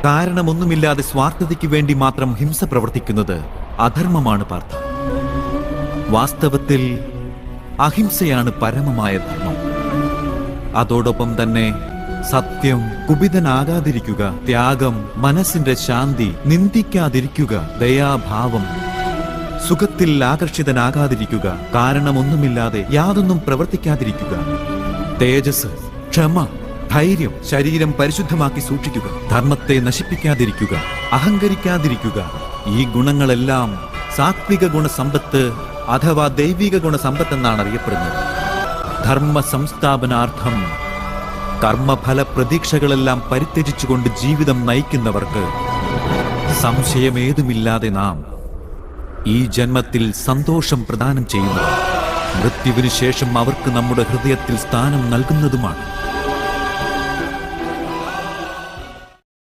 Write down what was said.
കാരണമൊന്നുമില്ലാതെ സ്വാർത്ഥതയ്ക്ക് വേണ്ടി മാത്രം ഹിംസ പ്രവർത്തിക്കുന്നത് അധർമ്മമാണ് പാർത്ഥ. വാസ്തവത്തിൽ അഹിംസയാണ് പരമമായ ധർമ്മം. അതോടൊപ്പം തന്നെ സത്യം, കുപിതനാകാതിരിക്കുക, ത്യാഗം, മനസ്സിന്റെ ശാന്തി, നിന്ദിക്കാതിരിക്കുക, ദയാഭാവം, സുഖത്തിൽ ആകർഷിതനാകാതിരിക്കുക, കാരണമൊന്നുമില്ലാതെ യാതൊന്നും പ്രവർത്തിക്കാതിരിക്കുക, തേജസ്, ക്ഷമ, ധൈര്യം, ശരീരം പരിശുദ്ധമാക്കി സൂക്ഷിക്കുക, ധർമ്മത്തെ നശിപ്പിക്കാതിരിക്കുക, അഹങ്കരിക്കാതിരിക്കുക, ഈ ഗുണങ്ങളെല്ലാം സാത്വിക ഗുണസമ്പത്ത് അഥവാ ദൈവിക ഗുണസമ്പത്ത് എന്നാണ് അറിയപ്പെടുന്നത്. ധർമ്മ സംസ്ഥാപനാർത്ഥം കർമ്മഫല പ്രതീക്ഷകളെല്ലാം പരിത്യജിച്ചുകൊണ്ട് ജീവിതം നയിക്കുന്നവർക്ക് സംശയമേതുമില്ലാതെ നാം ഈ ജന്മത്തിൽ സന്തോഷം പ്രദാനം ചെയ്യുന്നു, മൃത്യുവിനു ശേഷം അവർക്ക് നമ്മുടെ ഹൃദയത്തിൽ സ്ഥാനം നൽകുന്നതുമാണ്.